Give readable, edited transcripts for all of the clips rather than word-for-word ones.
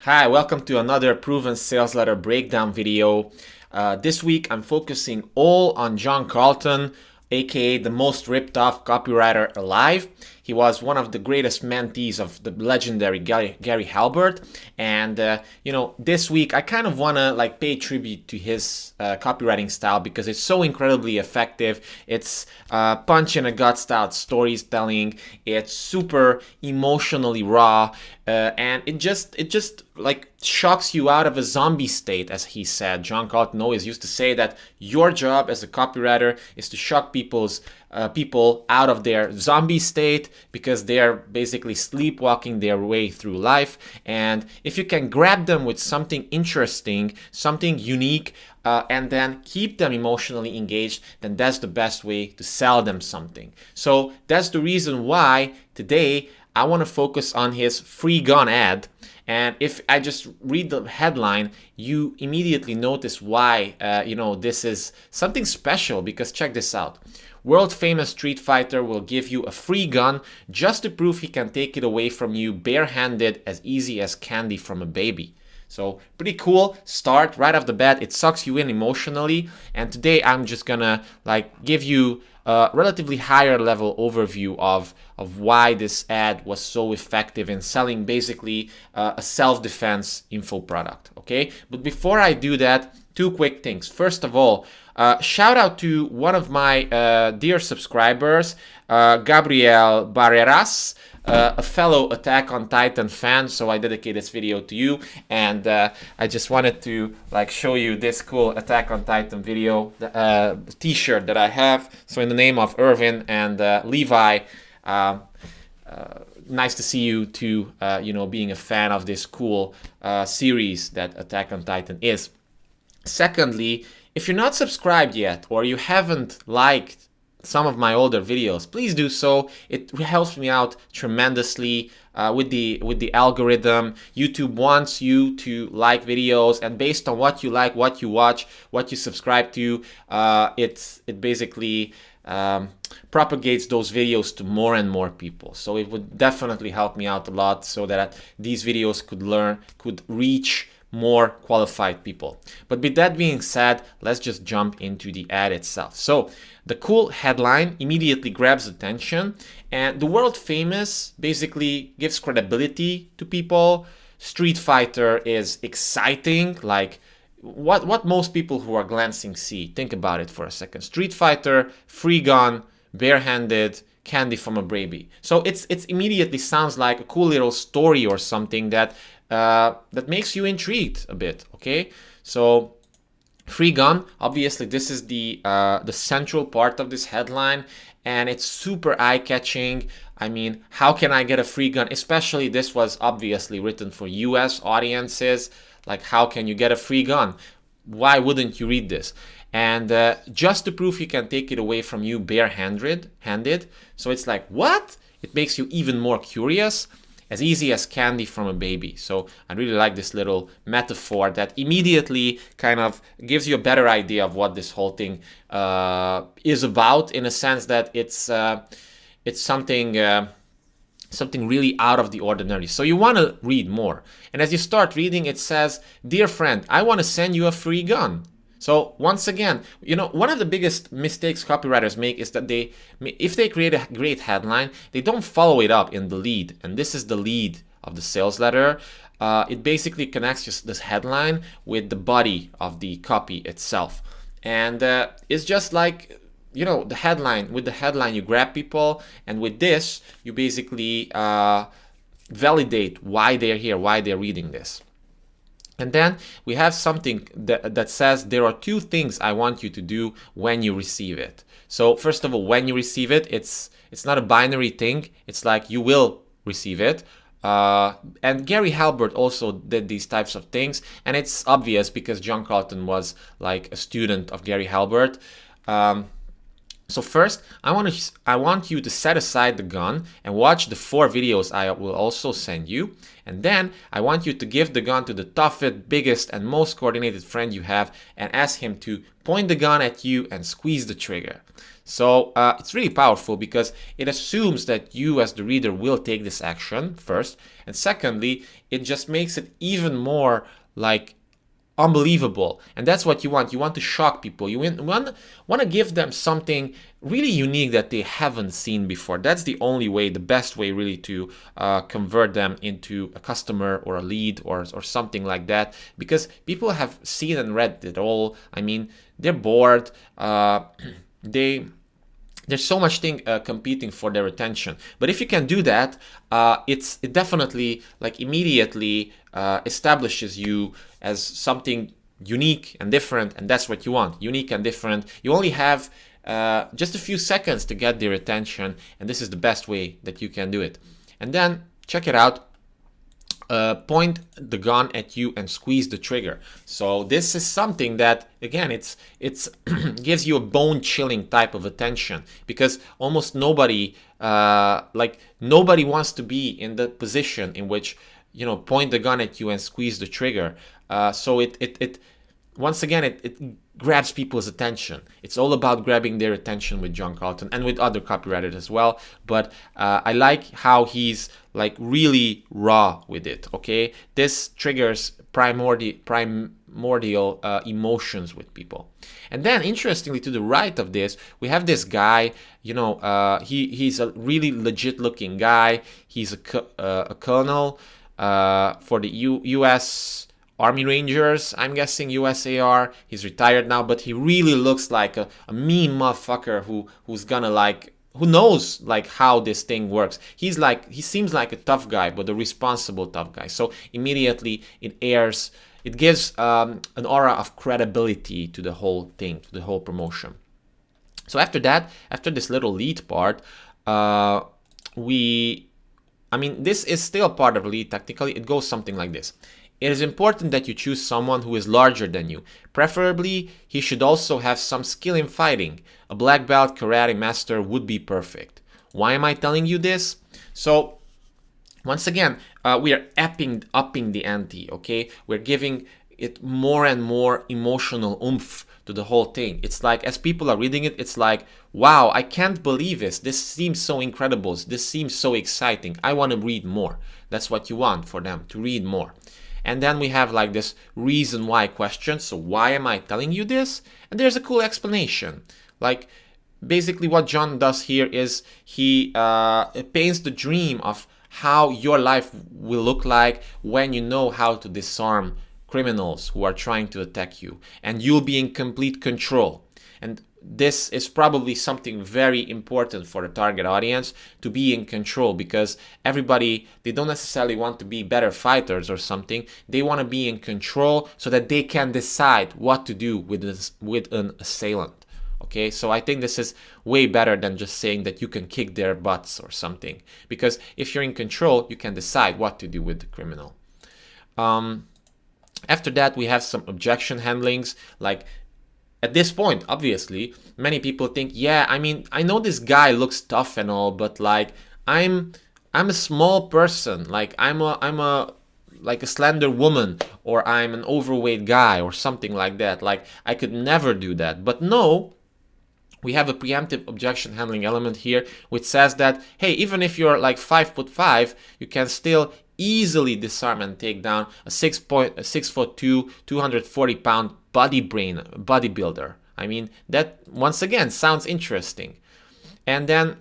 Hi, welcome to another proven sales letter breakdown video. This week I'm focusing all on John Carlton, aka the most ripped off copywriter alive. He was one of the greatest mentees of the legendary Gary Halbert, and this week I kind of wanna pay tribute to his copywriting style because it's so incredibly effective. It's punch in a gut style storytelling. It's super emotionally raw, and it just like shocks you out of a zombie state, as he said. John Carlton always used to say that your job as a copywriter is to shock people out of their zombie state because they are basically sleepwalking their way through life. And if you can grab them with something interesting, something unique, and then keep them emotionally engaged, then that's the best way to sell them something. So that's the reason why today I want to focus on his free gun ad. And if I just read the headline, you immediately notice why this is something special, because check this out. World famous street fighter will give you a free gun just to prove he can take it away from you barehanded, as easy as candy from a baby. So pretty cool start right off the bat. It sucks you in emotionally. And today I'm just gonna give you a relatively higher level overview of why this ad was so effective in selling basically a self-defense info product. Okay, but before I do that, two quick things. First of all, shout out to one of my dear subscribers, Gabriel Barreras, a fellow Attack on Titan fan. So I dedicate this video to you, and I just wanted to show you this cool Attack on Titan video t-shirt that I have. So in the name of Irvin and Levi, nice to see you too, being a fan of this cool series that Attack on Titan is. Secondly, if you're not subscribed yet or you haven't liked some of my older videos, please do so. It helps me out tremendously with the algorithm. YouTube wants you to like videos, and based on what you like, what you watch, what you subscribe to, it basically propagates those videos to more and more people. So it would definitely help me out a lot so that these videos could reach more qualified people. But with that being said, let's just jump into the ad itself. So the cool headline immediately grabs attention, and the world famous basically gives credibility to people. Street fighter is exciting, like what most people who are glancing see. Think about it for a second. Street fighter, free gun, barehanded, candy from a baby. So it's immediately sounds like a cool little story or something that makes you intrigued a bit. Okay, so free gun, obviously this is the central part of this headline, and it's super eye-catching. I mean, how can I get a free gun? Especially this was obviously written for US audiences. Like, how can you get a free gun? Why wouldn't you read this? And just to prove he can take it away from you barehanded. So it's like, what? It makes you even more curious. As easy as candy from a baby. So I really like this little metaphor that immediately kind of gives you a better idea of what this whole thing is about, in a sense that it's something really out of the ordinary. So you want to read more. And as you start reading, it says, "Dear friend, I want to send you a free gun." So once again, one of the biggest mistakes copywriters make is that if they create a great headline, they don't follow it up in the lead. And this is the lead of the sales letter. It basically connects just this headline with the body of the copy itself. And it's just like, the headline. With the headline, you grab people. And with this, you basically validate why they're here, why they're reading this. And then we have something that says there are two things I want you to do when you receive it. So first of all, when you receive it, it's not a binary thing. It's like you will receive it. And Gary Halbert also did these types of things. And it's obvious because John Carlton was like a student of Gary Halbert. So first, I want you to set aside the gun and watch the 4 videos I will also send you. And then I want you to give the gun to the toughest, biggest, and most coordinated friend you have and ask him to point the gun at you and squeeze the trigger. So it's really powerful because it assumes that you as the reader will take this action first. And secondly, it just makes it even more like unbelievable. And that's what you want. You want to shock people. You want to give them something really unique that they haven't seen before. That's the only way, the best way really to convert them into a customer or a lead or something like that. Because people have seen and read it all. I mean, they're bored. There's so much thing competing for their attention. But if you can do that, it definitely like immediately establishes you as something unique and different, and that's what you want, unique and different. You only have just a few seconds to get their attention, and this is the best way that you can do it. And then check it out. Point the gun at you and squeeze the trigger. So this is something that, again, it's gives you a bone-chilling type of attention, because almost nobody wants to be in the position in which, you know, point the gun at you and squeeze the trigger. So it once again, it grabs people's attention. It's all about grabbing their attention with John Carlton and with other copywriters as well. But I like how he's like really raw with it. Okay, this triggers primordial emotions with people. And then, interestingly, to the right of this, we have this guy. You know, he's a really legit-looking guy. He's a colonel for the U.S. Army Rangers, I'm guessing, USAR. He's retired now, but he really looks like a mean motherfucker who's gonna like, who knows like how this thing works. He seems like a tough guy, but a responsible tough guy. So immediately it gives an aura of credibility to the whole thing, to the whole promotion. So after that, after this little lead part, this is still part of the lead. Technically, it goes something like this. It is important that you choose someone who is larger than you. Preferably, he should also have some skill in fighting. A black belt karate master would be perfect. Why am I telling you this? So, once again, we are upping the ante, okay? We're giving it more and more emotional oomph to the whole thing. It's like, as people are reading it, it's like, wow, I can't believe this. This seems so incredible. This seems so exciting. I want to read more. That's what you want for them, to read more. And then we have like this reason why question. So why am I telling you this? And there's a cool explanation. Like basically what John does here is he paints the dream of how your life will look like when you know how to disarm criminals who are trying to attack you, and you'll be in complete control. And this is probably something very important for the target audience, to be in control, because everybody, they don't necessarily want to be better fighters or something. They want to be in control so that they can decide what to do with an assailant. Okay, so I think this is way better than just saying that you can kick their butts or something, because if you're in control, you can decide what to do with the criminal. After that, we have some objection handlings. Like, at this point, obviously, many people think, yeah, I mean, I know this guy looks tough and all, but like, I'm a small person. Like, I'm a slender woman, or I'm an overweight guy or something like that. Like, I could never do that. But no, we have a preemptive objection handling element here, which says that, hey, even if you're like 5'5", you can still easily disarm and take down a 6'2", 240-pound bodybuilder. I mean, that once again sounds interesting. And then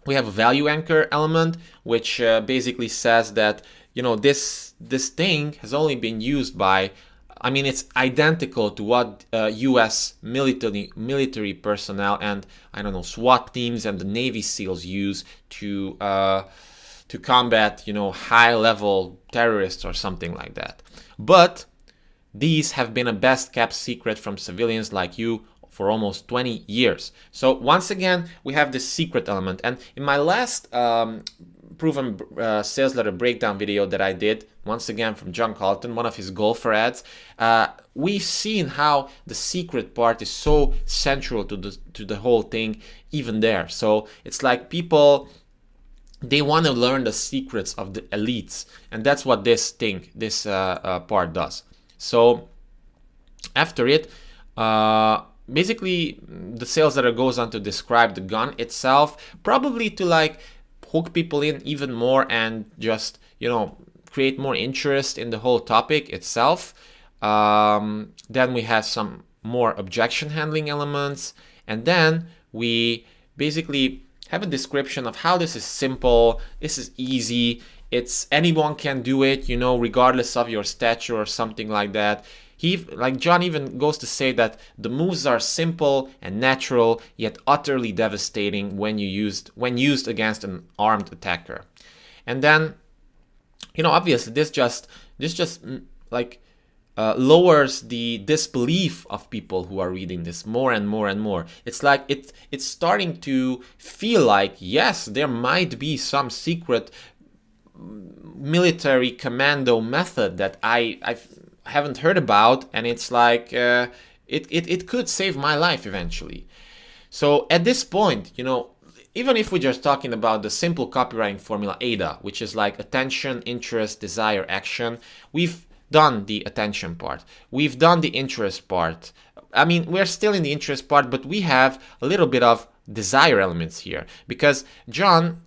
we have a value anchor element, which basically says that, you know, this thing has only been used by, I mean, it's identical to what U.S. military personnel and, I don't know, SWAT teams and the Navy SEALs use to combat, you know, high-level terrorists or something like that. But these have been a best-kept secret from civilians like you for almost 20 years. So once again, we have this secret element. And in my last proven sales letter breakdown video that I did, once again from John Carlton, one of his golfer ads, we've seen how the secret part is so central to the whole thing even there. So it's like people they want to learn the secrets of the elites, and that's what this part does. So after it, basically the sales letter goes on to describe the gun itself, probably to like hook people in even more and just, you know, create more interest in the whole topic itself. Then we have some more objection handling elements, and then we basically have a description of how this is simple, this is easy, it's anyone can do it, you know, regardless of your stature or something like that. Like John even goes to say that the moves are simple and natural, yet utterly devastating when used against an armed attacker. And then, you know, obviously this just like lowers the disbelief of people who are reading this more and more and more. It's like it's starting to feel like, yes, there might be some secret military commando method that I haven't heard about, and it's like it could save my life eventually. So at this point, you know, even if we're just talking about the simple copywriting formula AIDA, which is like attention, interest, desire, action, we've done the attention part. We've done the interest part. I mean, we're still in the interest part, but we have a little bit of desire elements here, because John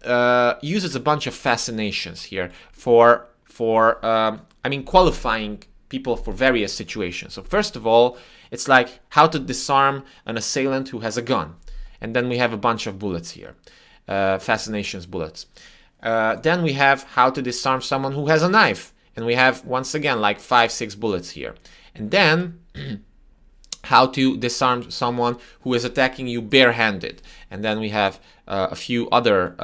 uses a bunch of fascinations here for qualifying people for various situations. So first of all, it's like how to disarm an assailant who has a gun. And then we have a bunch of bullets here, fascinations bullets. Then we have how to disarm someone who has a knife. And we have, once again, like 5-6 bullets here. And then how to disarm someone who is attacking you barehanded. And then we have a few other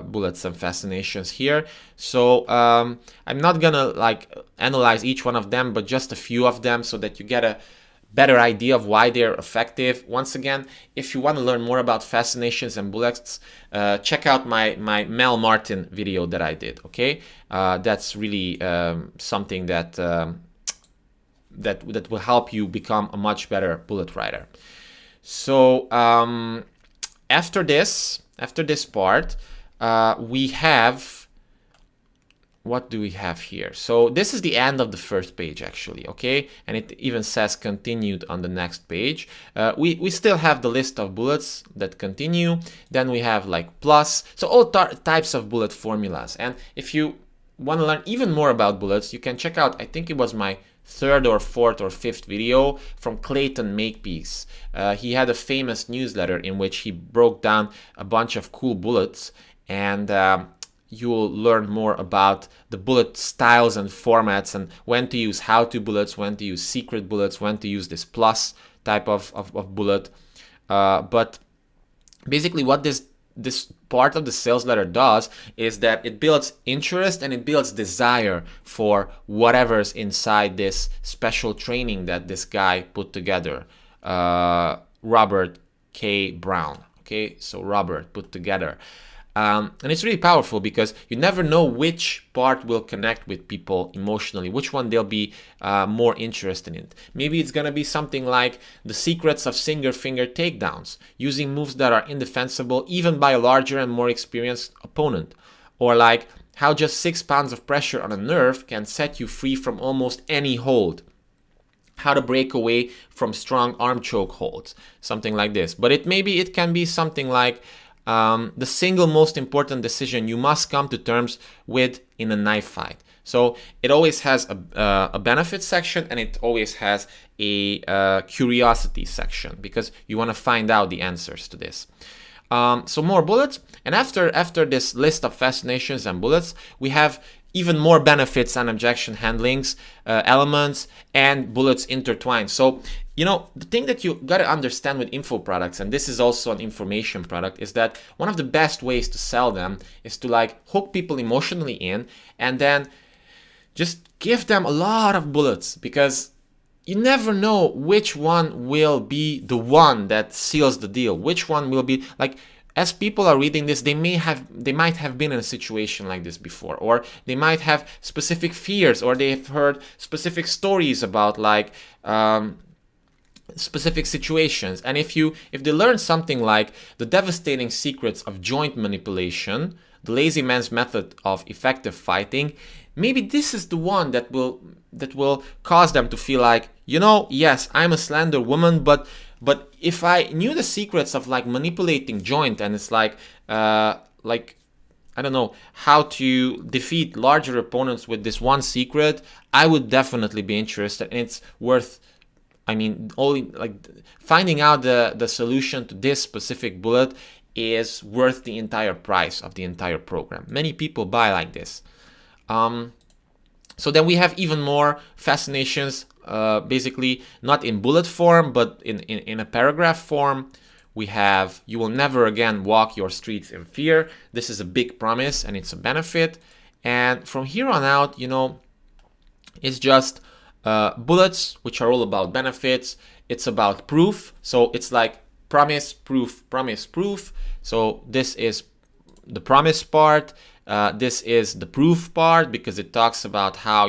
bullets and fascinations here. So I'm not gonna like analyze each one of them, but just a few of them so that you get a better idea of why they're effective. Once again, if you want to learn more about fascinations and bullets, check out my Mel Martin video that I did. Okay, that's really something that that will help you become a much better bullet writer. So after this part, we have, what do we have here? So this is the end of the first page, actually, okay? And it even says continued on the next page. We still have the list of bullets that continue. Then we have like plus. So all types of bullet formulas. And if you want to learn even more about bullets, you can check out, I think it was my 3rd or 4th or 5th video from Clayton Makepeace. He had a famous newsletter in which he broke down a bunch of cool bullets, and you'll learn more about the bullet styles and formats, and when to use how-to bullets, when to use secret bullets, when to use this plus type of bullet. But basically what this part of the sales letter does is that it builds interest and it builds desire for whatever's inside this special training that this guy put together, Robert K. Brown. Okay, so Robert put together. And it's really powerful because you never know which part will connect with people emotionally, which one they'll be more interested in. Maybe it's going to be something like the secrets of single finger takedowns, using moves that are indefensible even by a larger and more experienced opponent. Or like how just 6 pounds of pressure on a nerve can set you free from almost any hold. How to break away from strong arm choke holds, something like this. But it can be something like the single most important decision you must come to terms with in a knife fight. So it always has a benefit section, and it always has a curiosity section because you want to find out the answers to this. So more bullets, and after this list of fascinations and bullets, we have even more benefits and objection handlings, elements, and bullets intertwined. So, you know, the thing that you got to understand with info products, and this is also an information product, is that one of the best ways to sell them is to like hook people emotionally in and then just give them a lot of bullets, because you never know which one will be the one that seals the deal, which one will be like, as people are reading this, they might have been in a situation like this before, or they might have specific fears, or they've heard specific stories about like specific situations. And if they learn something like the devastating secrets of joint manipulation, the lazy man's method of effective fighting, maybe this is the one that will cause them to feel like, yes, I'm a slender woman, but if I knew the secrets of like manipulating joint, and it's like I don't know how to defeat larger opponents with this one secret, I would definitely be interested, and it's worth, only like finding out the solution to this specific bullet is worth the entire price of the entire program. Many people buy like this. So then we have even more fascinations, basically not in bullet form, but in a paragraph form. We have, you will never again walk your streets in fear. This is a big promise and it's a benefit. And from here on out, it's just bullets, which are all about benefits. It's about proof. So it's like promise, proof, promise, proof. So this is the promise part. This is the proof part, because it talks about how,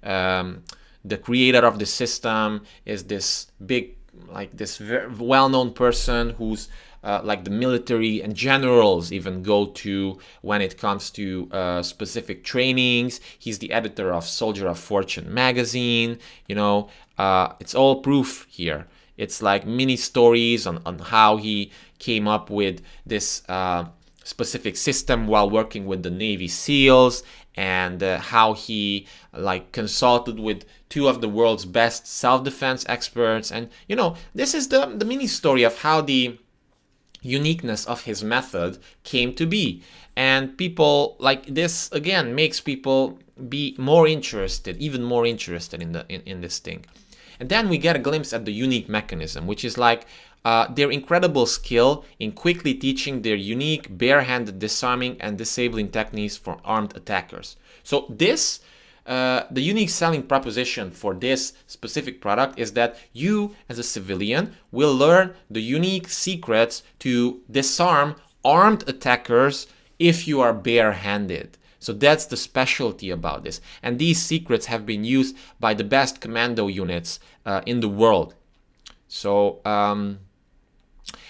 the creator of the system is this big, like this very well-known person who's like the military and generals even go to when it comes to specific trainings. He's the editor of Soldier of Fortune magazine. It's all proof here. It's like mini stories on how he came up with this specific system while working with the Navy SEALs, and how he like consulted with two of the world's best self-defense experts. And this is the mini story of how the uniqueness of his method came to be. And people like this again makes people be more interested, even more interested in this thing. And then we get a glimpse at the unique mechanism, which is like their incredible skill in quickly teaching their unique barehanded disarming and disabling techniques for armed attackers. So this, the unique selling proposition for this specific product is that you as a civilian will learn the unique secrets to disarm armed attackers if you are barehanded. So that's the specialty about this. And these secrets have been used by the best commando units in the world. So,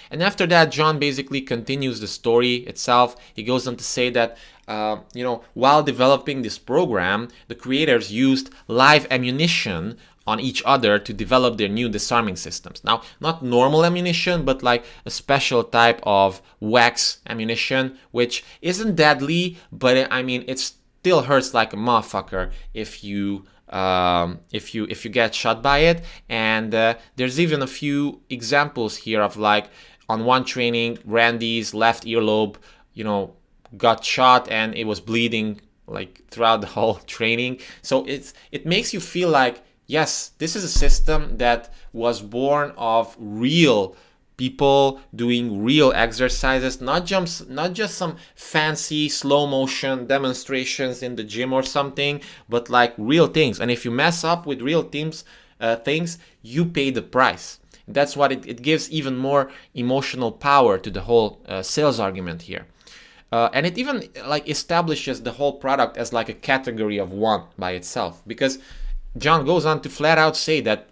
and after that, John basically continues the story itself. He goes on to say that, while developing this program, the creators used live ammunition on each other to develop their new disarming systems. Now, not normal ammunition, but like a special type of wax ammunition, which isn't deadly, but it still hurts like a motherfucker if you get shot by it. And there's even a few examples here of like on one training, Randy's left earlobe, got shot and it was bleeding like throughout the whole training. So it makes you feel like, yes, this is a system that was born of real people doing real exercises, not just some fancy slow motion demonstrations in the gym or something, but like real things. And if you mess up with real things, you pay the price. That's what it gives even more emotional power to the whole sales argument here. And it even like establishes the whole product as like a category of one by itself, because John goes on to flat out say that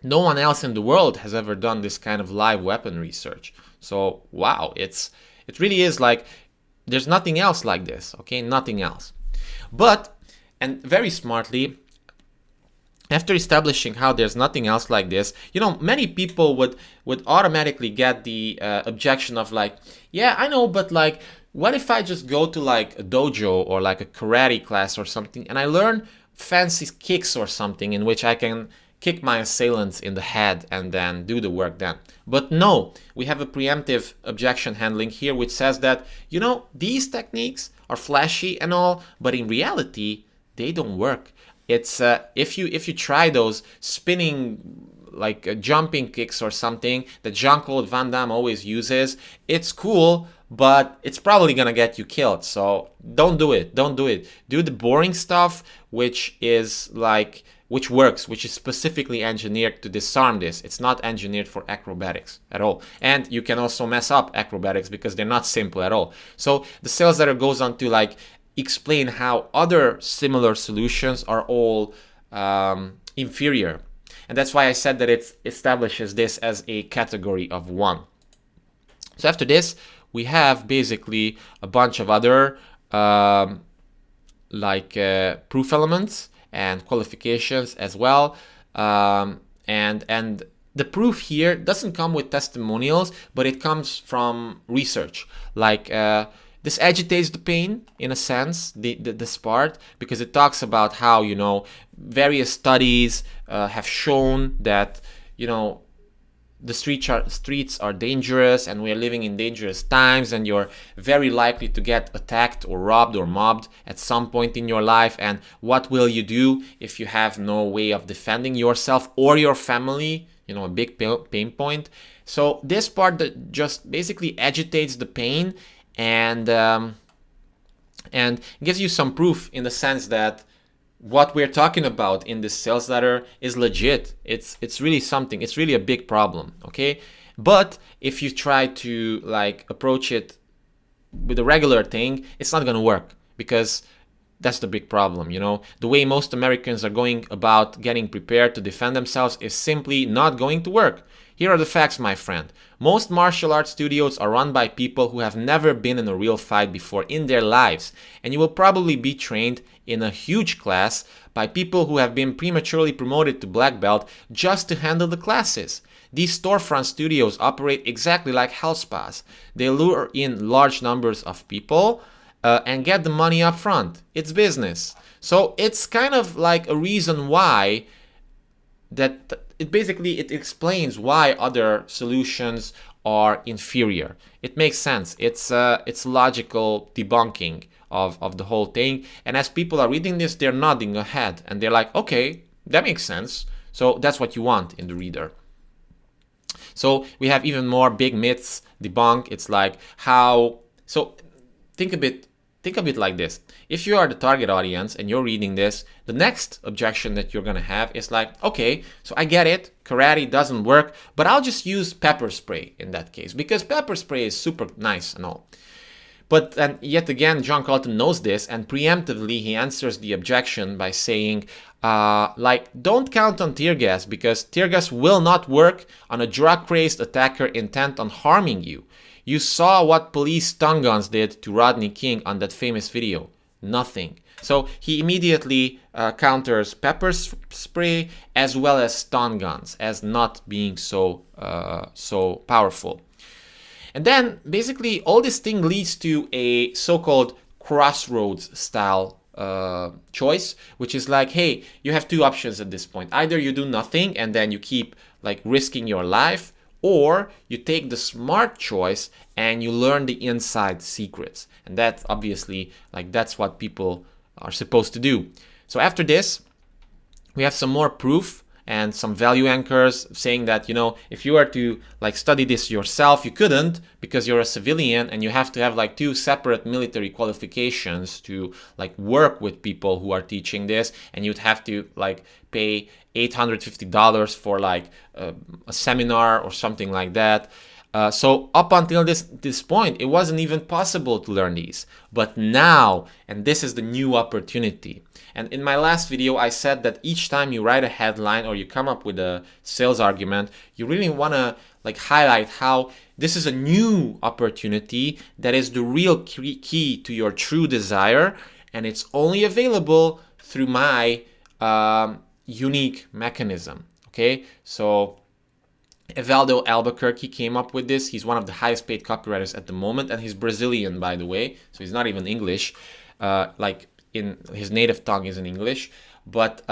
no one else in the world has ever done this kind of live weapon research. So wow, it really is like there's nothing else like this, okay? Nothing else. But, and very smartly, after establishing how there's nothing else like this, many people would automatically get the objection of like, yeah, I know, but like, what if I just go to like a dojo or like a karate class or something and I learn fancy kicks or something in which I can kick my assailants in the head and then do the work then. But no, we have a preemptive objection handling here which says that, these techniques are flashy and all, but in reality, they don't work. It's if you try those spinning like jumping kicks or something that Jean-Claude Van Damme always uses, it's cool, but it's probably gonna get you killed. So don't do it. Do the boring stuff, which works, which is specifically engineered to disarm this. It's not engineered for acrobatics at all. And you can also mess up acrobatics because they're not simple at all. So the sales letter goes on to like explain how other similar solutions are all inferior. And that's why I said that it establishes this as a category of one. So after this, we have basically a bunch of other proof elements and qualifications as well. And the proof here doesn't come with testimonials, but it comes from research. This agitates the pain in a sense, this part, because it talks about how, various studies have shown that, the streets are dangerous and we are living in dangerous times, and you're very likely to get attacked or robbed or mobbed at some point in your life. And what will you do if you have no way of defending yourself or your family? A big pain point. So this part that just basically agitates the pain and gives you some proof in the sense that what we're talking about in this sales letter is legit. It's really something. It's really a big problem, okay? But if you try to approach it with a regular thing, it's not gonna work, because that's the big problem, The way most Americans are going about getting prepared to defend themselves is simply not going to work. Here are the facts, my friend. Most martial arts studios are run by people who have never been in a real fight before in their lives, and you will probably be trained in a huge class by people who have been prematurely promoted to black belt just to handle the classes. These storefront studios operate exactly like health spas. They lure in large numbers of people and get the money up front. It's business. So it's kind of like a reason why that it explains why other solutions are inferior. It makes sense. It's logical debunking of the whole thing. And as people are reading this, they're nodding ahead and they're like, okay, that makes sense. So that's what you want in the reader. So we have even more big myths debunked. It's like think a bit like this. If you are the target audience and you're reading this, the next objection that you're gonna have is like, okay, so I get it, karate doesn't work, but I'll just use pepper spray in that case, because pepper spray is super nice and all. But then yet again, John Carlton knows this, and preemptively he answers the objection by saying, don't count on tear gas, because tear gas will not work on a drug-crazed attacker intent on harming you. You saw what police stun guns did to Rodney King on that famous video. Nothing. So he immediately counters pepper spray as well as stun guns as not being so powerful. And then basically all this thing leads to a so-called Crossroads style choice, which is like, hey, you have two options at this point. Either you do nothing and then you keep risking your life, or you take the smart choice and you learn the inside secrets. And that's obviously that's what people are supposed to do. So after this, we have some more proof and some value anchors saying that, if you were to study this yourself, you couldn't, because you're a civilian and you have to have two separate military qualifications to work with people who are teaching this, and you'd have to pay $850 for a seminar or something like that. So up until this point, it wasn't even possible to learn these. But now, and this is the new opportunity. And in my last video, I said that each time you write a headline or you come up with a sales argument, you really want to highlight how this is a new opportunity that is the real key to your true desire, and it's only available through my unique mechanism. Okay, so Evaldo Albuquerque came up with this. He's one of the highest paid copywriters at the moment, and he's Brazilian, by the way, so he's not even English. In his native tongue is in English, but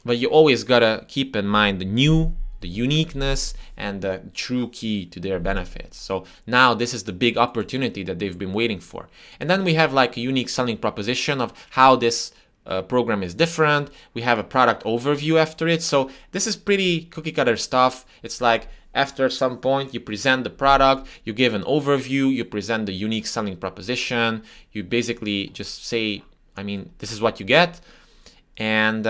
you always gotta keep in mind the uniqueness and the true key to their benefits. So now this is the big opportunity that they've been waiting for. And then we have a unique selling proposition of how this program is different. We have a product overview after it. So this is pretty cookie cutter stuff. It's after some point you present the product, you give an overview, you present the unique selling proposition, you basically just say, this is what you get, and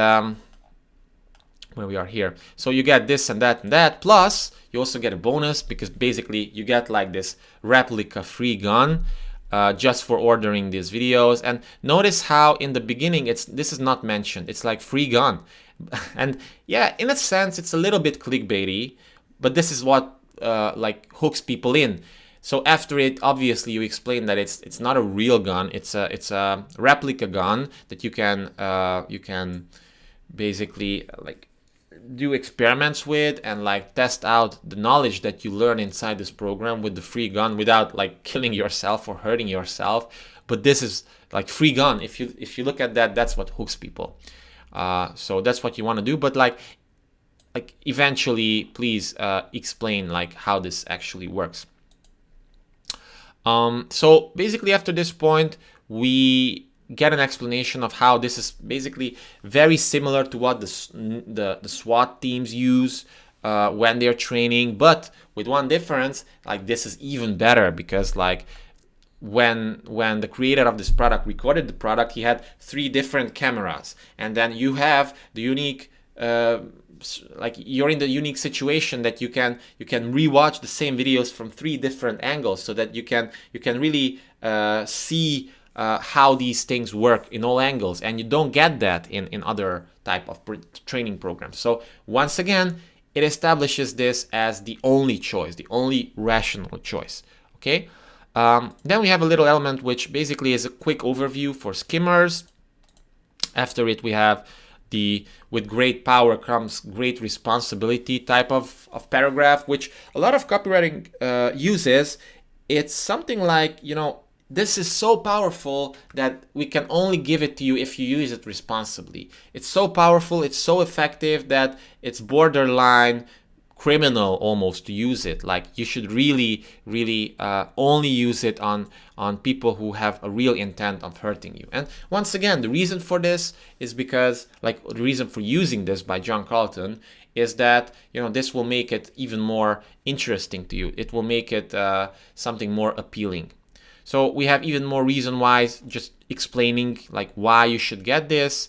where we are here. So you get this and that, plus you also get a bonus, because basically you get this replica free gun just for ordering these videos. And notice how in the beginning this is not mentioned. It's free gun. And yeah, in a sense it's a little bit clickbaity, but this is what hooks people in. So after it, obviously you explain that it's not a real gun, it's a replica gun that you can basically like do experiments with and like test out the knowledge that you learn inside this program with the free gun without like killing yourself or hurting yourself. But this is like free gun. If you look at that, that's what hooks people. So that's what you want to do. But like eventually, please explain like how this actually works. So basically after this point, we get an explanation of how this is basically very similar to what the SWAT teams use when they're training, but with one difference, like this is even better because like when the creator of this product recorded the product, he had 3 different cameras, and then you have the unique like you're in the unique situation that you can rewatch the same videos from 3 different angles, so that you can really see how these things work in all angles, and you don't get that in other type of training programs. So once again, it establishes this as the only choice, the only rational choice. Okay. Then we have a little element which basically is a quick overview for skimmers. After it, we have the with great power comes great responsibility type of paragraph, which a lot of copywriting uses. It's something like, you know, this is so powerful that we can only give it to you if you use it responsibly. It's so powerful, it's so effective that it's borderline criminal almost to use it. Like you should really only use it on people who have a real intent of hurting you. And once again, the reason for this is because, like, the reason for using this by John Carlton is that, you know, this will make it even more interesting to you. It will make it something more appealing. So we have even more reason why, just explaining like why you should get this.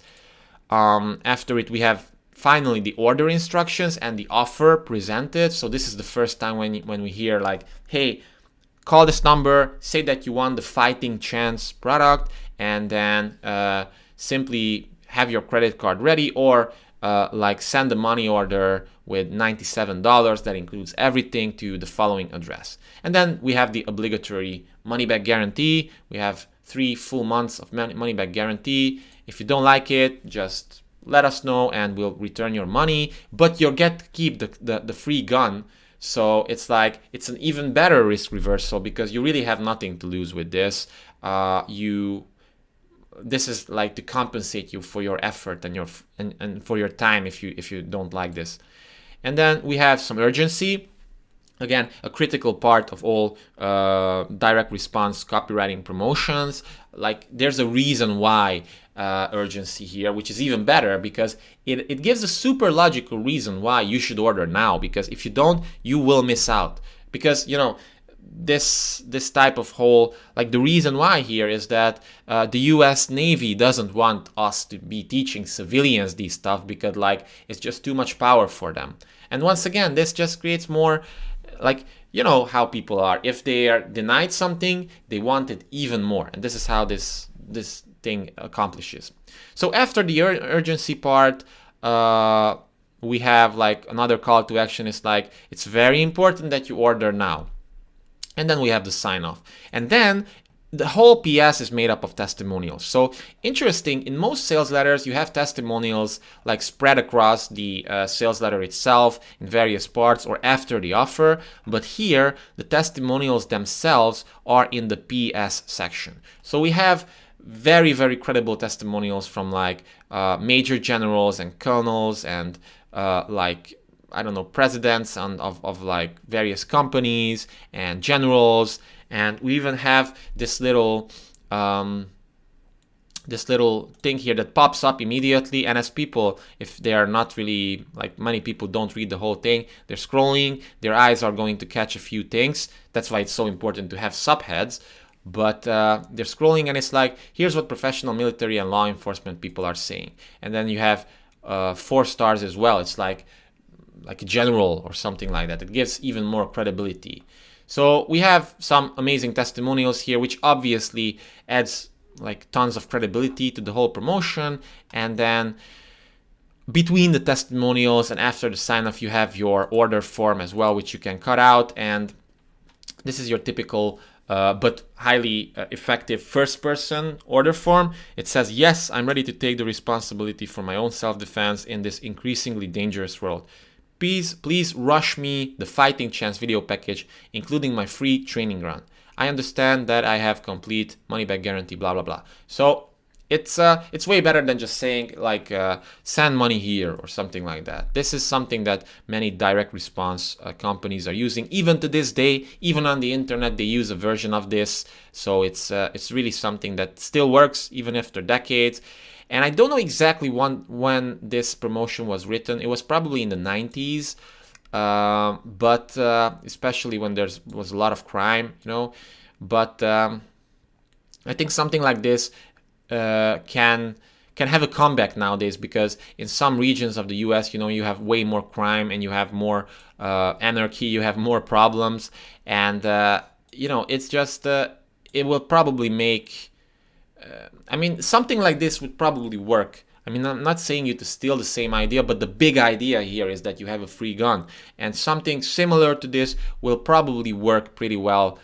After it, we have finally the order instructions and the offer presented. So this is the first time when we hear like, hey, call this number, say that you want the fighting chance product, and then simply have your credit card ready, or like send a money order with $97 that includes everything to the following address. And then we have the obligatory money back guarantee. We have 3 full months of money back guarantee. If you don't like it, just let us know and we'll return your money, but you'll get to keep the free gun. So it's like, it's an even better risk reversal because you really have nothing to lose with this. This is like to compensate you for your effort and for your time if you don't like this. And then we have some urgency. Again, a critical part of all direct response copywriting promotions. Like there's a reason why urgency here, which is even better because it gives a super logical reason why you should order now, because if you don't, you will miss out. Because, you know, this type of whole, like the reason why here is that the US Navy doesn't want us to be teaching civilians these stuff because like it's just too much power for them. And once again, this just creates more, like, you know how people are. If they are denied something, they want it even more. And this is how this thing accomplishes. So after the urgency part, we have like another call to action is like, it's very important that you order now. And then we have the sign off. And then the whole PS is made up of testimonials. So interesting, in most sales letters, you have testimonials like spread across the sales letter itself in various parts or after the offer. But here, the testimonials themselves are in the PS section. So we have very, very credible testimonials from like major generals and colonels and like, I don't know, presidents of like various companies and generals. And we even have this little thing here that pops up immediately. And as people, if they are not really, like many people don't read the whole thing, they're scrolling, their eyes are going to catch a few things. That's why it's so important to have subheads. But they're scrolling and it's like, here's what professional military and law enforcement people are saying. And then you have 4 stars as well. It's like a general or something like that. It gives even more credibility. So we have some amazing testimonials here, which obviously adds like tons of credibility to the whole promotion. And then between the testimonials and after the sign off, you have your order form as well, which you can cut out. And This is your typical but highly effective first-person order form. It says, yes, I'm ready to take the responsibility for my own self-defense in this increasingly dangerous world. Please rush me the fighting chance video package, including my free training run. I understand that I have complete money-back guarantee, blah, blah, blah. So it's way better than just saying like send money here or something like that. This is something that many direct response companies are using. Even to this day, even on the internet, they use a version of this. So it's really something that still works even after decades. And I don't know exactly when this promotion was written. It was probably in the 90s, but especially when there was a lot of crime, you know. But I think something like this can have a comeback nowadays, because in some regions of the US, you know, you have way more crime and you have more anarchy, you have more problems, and you know, it's just it will probably make I mean, something like this would probably work. I mean, I'm not saying you to steal the same idea, but the big idea here is that you have a free gun, and something similar to this will probably work pretty well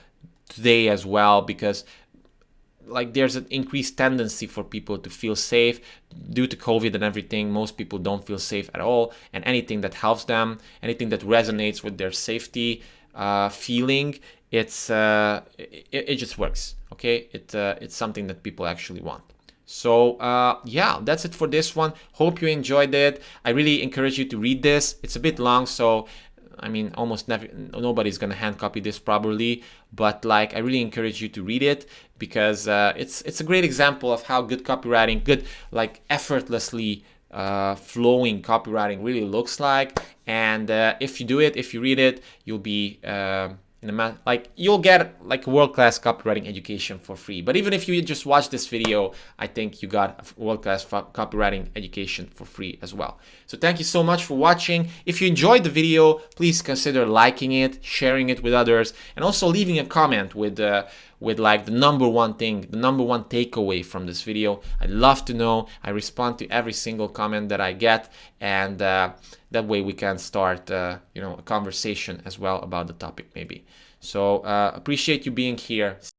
today as well, because like there's an increased tendency for people to feel safe due to COVID and everything. Most people don't feel safe at all, and anything that helps them, anything that resonates with their safety feeling, it just works. Okay, it's something that people actually want. So yeah, that's it for this one. Hope you enjoyed it. I really encourage you to read this. It's a bit long, so I mean, almost nobody's gonna hand copy this probably, but like I really encourage you to read it, because it's a great example of how good copywriting, good like effortlessly flowing copywriting really looks like. And if you do it, if you read it, you'll be you'll get like a world-class copywriting education for free. But even if you just watch this video, I think you got a world-class copywriting education for free as well. So thank you so much for watching. If you enjoyed the video, please consider liking it, sharing it with others, and also leaving a comment with like the number one thing, the number one takeaway from this video. I'd love to know. I respond to every single comment that I get, and that way we can start you know, a conversation as well about the topic maybe. So appreciate you being here.